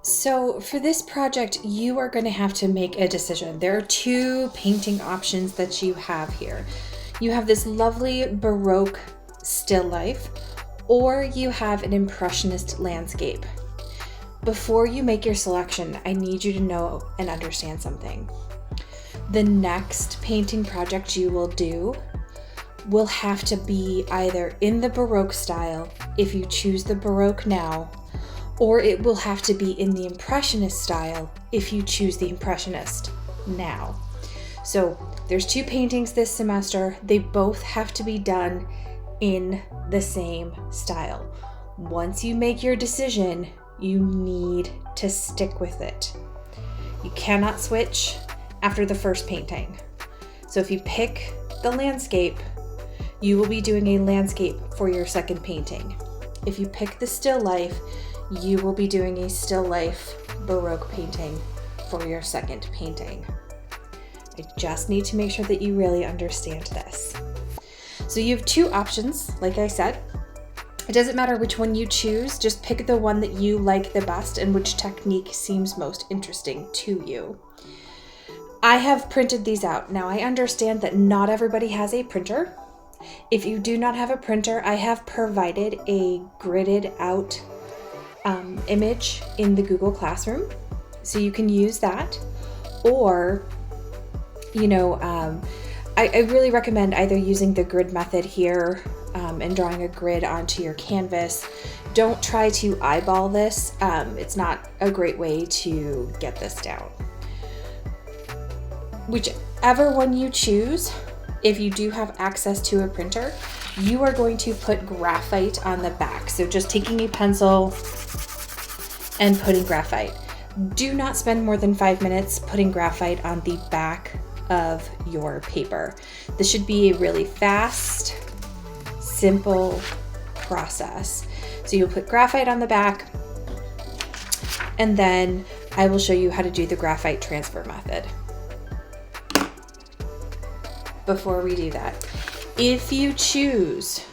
So for this project, you are going to have to make a decision. There are two painting options that you have here. You have this lovely Baroque still life, or you have an Impressionist landscape. Before you make your selection, I need you to know and understand something. The next painting project you will do will have to be either in the Baroque style, if you choose the Baroque now, or it will have to be in the Impressionist style if you choose the Impressionist now. So there's two paintings this semester. They both have to be done in the same style. Once you make your decision, you need to stick with it. You cannot switch after the first painting. So if you pick the landscape, you will be doing a landscape for your second painting. If you pick the still life, you will be doing a still life Baroque painting for your second painting. I just need to make sure that you really understand this. So you have two options, like I said. It doesn't matter which one you choose, just pick the one that you like the best and which technique seems most interesting to you. I have printed these out. Now I understand that not everybody has a printer. If you do not have a printer, I have provided a gridded out image in the Google Classroom, so you can use that. Or, I really recommend either using the grid method here and drawing a grid onto your canvas. Don't try to eyeball this. It's not a great way to get this down. Whichever one you choose, if you do have access to a printer, you are going to put graphite on the back. So just taking a pencil and putting graphite. Do not spend more than 5 minutes putting graphite on the back of your paper. This should be a really fast, simple process. So you'll put graphite on the back, and then I will show you how to do the graphite transfer method. Before we do that, if you choose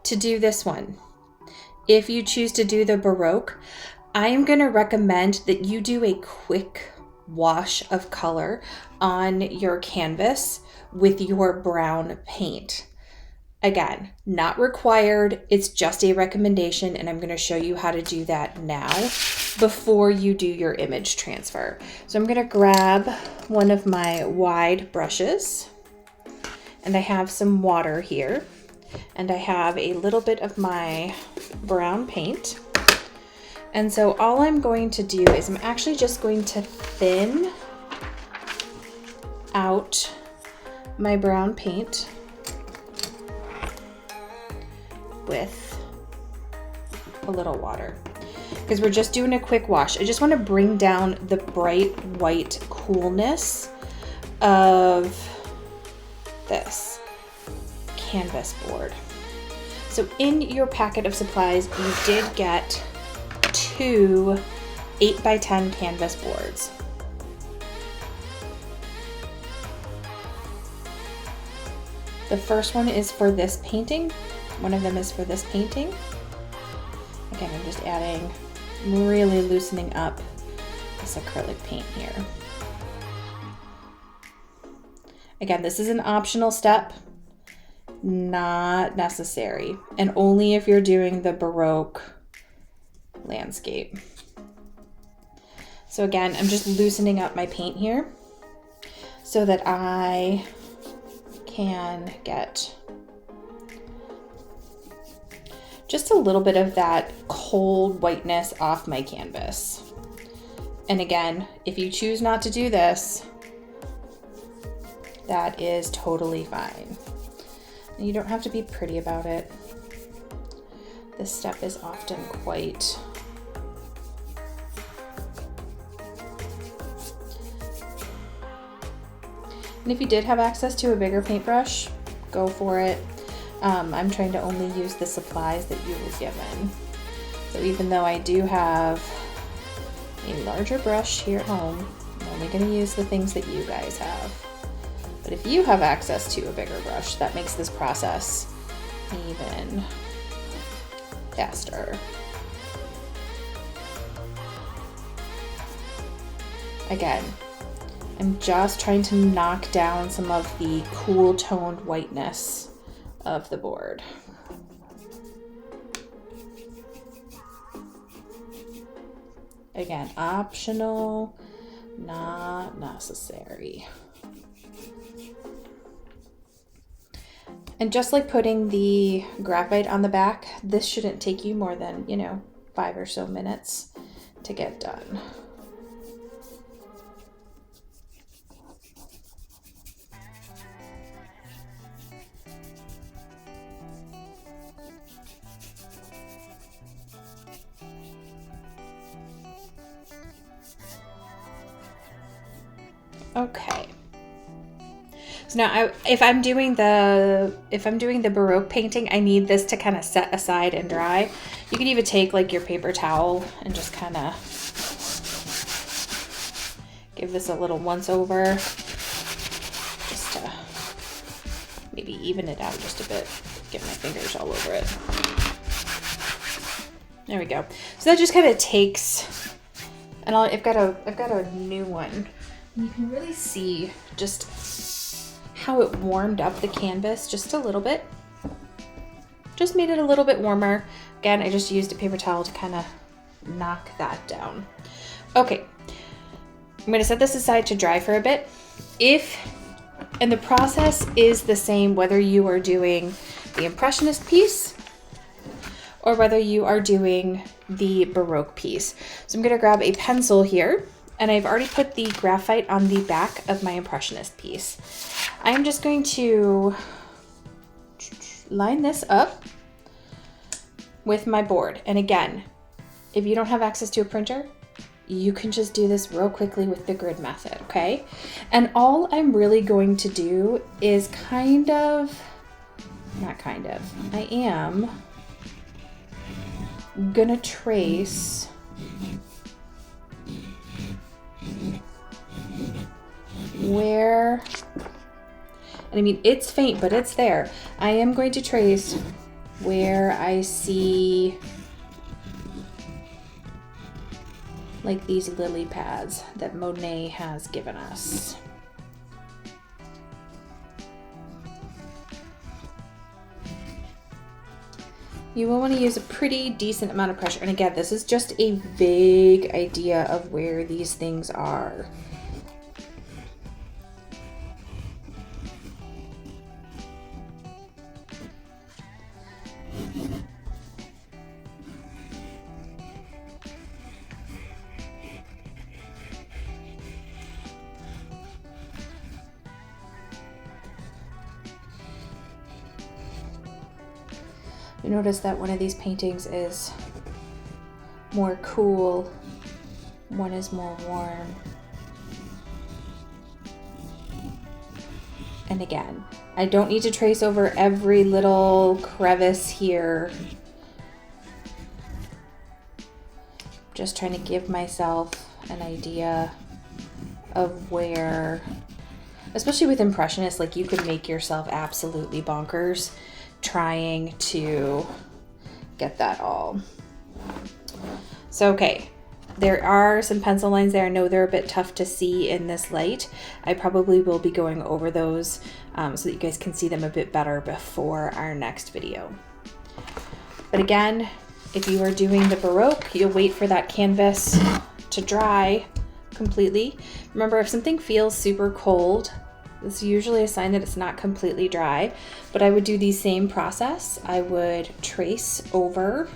to do this one, if you choose to do the Baroque, I am going to recommend that you do a quick wash of color on your canvas with your brown paint. Again, not required, it's just a recommendation, and I'm going to show you how to do that now before you do your image transfer. So I'm going to grab one of my wide brushes, and I have some water here, and I have a little bit of my brown paint. And so all I'm going to do is I'm actually just going to thin out my brown paint with a little water, because we're just doing a quick wash. I just want to bring down the bright white coolness of this canvas board. So in your packet of supplies, you did get 2 8x10 canvas boards. The first one is for this painting. One of them is for this painting. Again, I'm just adding, really loosening up this acrylic paint here. Again, this is an optional step, not necessary, and only if you're doing the Baroque landscape. So again, I'm just loosening up my paint here so that I can get just a little bit of that cold whiteness off my canvas. And again, if you choose not to do this, that is totally fine. And you don't have to be pretty about it. This step is often quite and if you did have access to a bigger paintbrush, go for it. I'm trying to only use the supplies that you were given. So even though I do have a larger brush here at home, I'm only going to use the things that you guys have. But if you have access to a bigger brush, that makes this process even faster. Again, I'm just trying to knock down some of the cool toned whiteness of the board. Again, optional, not necessary. And just like putting the graphite on the back, this shouldn't take you more than, 5 or so minutes to get done. Okay. So now if I'm doing the Baroque painting, I need this to kind of set aside and dry. You could even take like your paper towel and just kind of give this a little once over, just to maybe even it out just a bit. Get my fingers all over it. There we go. So that just kind of takes, and I've got a new one. You can really see just how it warmed up the canvas just a little bit. Just made it a little bit warmer. Again, I just used a paper towel to kind of knock that down. Okay, I'm gonna set this aside to dry for a bit. And the process is the same whether you are doing the Impressionist piece or whether you are doing the Baroque piece. So I'm gonna grab a pencil here, and I've already put the graphite on the back of my Impressionist piece. I am just going to line this up with my board. And again, if you don't have access to a printer, you can just do this real quickly with the grid method, okay? And all I'm really going to do is I am gonna trace where, and I mean, it's faint, but it's there. I am going to trace where I see like these lily pads that Monet has given us. You will want to use a pretty decent amount of pressure. And again, this is just a vague idea of where these things are. You notice that one of these paintings is more cool, one is more warm. And again, I don't need to trace over every little crevice here. Just trying to give myself an idea of where, especially with Impressionists, like you could make yourself absolutely bonkers trying to get that all. So, okay, there are some pencil lines there. I know they're a bit tough to see in this light. I probably will be going over those so that you guys can see them a bit better before our next video. But again, if you are doing the Baroque, you'll wait for that canvas to dry completely. Remember, if something feels super cold, it's usually a sign that it's not completely dry, but I would do the same process. I would trace over.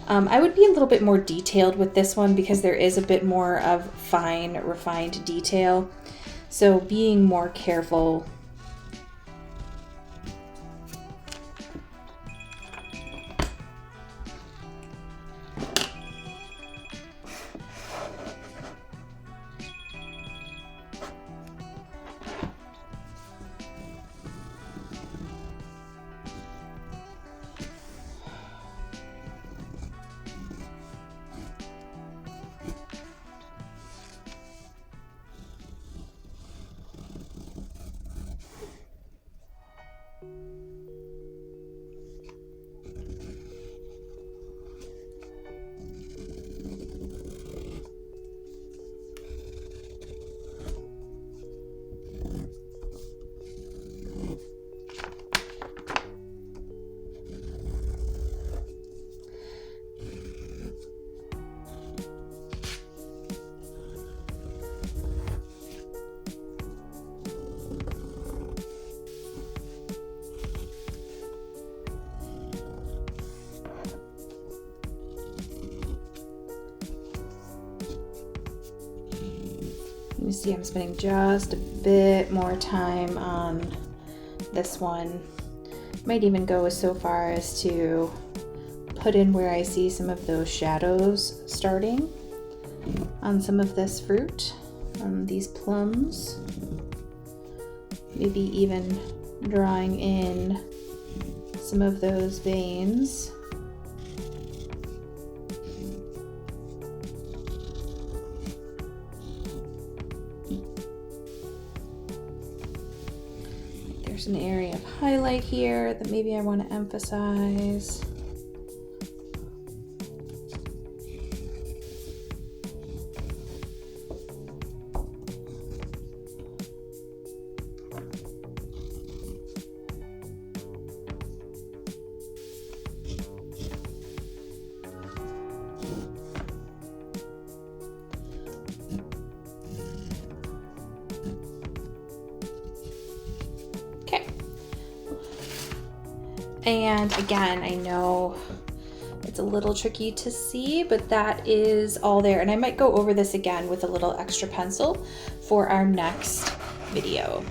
I would be a little bit more detailed with this one because there is a bit more of fine, refined detail. So being more careful. see I'm spending just a bit more time on this one. Might even go so far as to put in where I see some of those shadows starting on some of this fruit, on these plums. Maybe even drawing in some of those veins. There's an area of highlight here that maybe I want to emphasize. And again, I know it's a little tricky to see, but that is all there. And I might go over this again with a little extra pencil for our next video.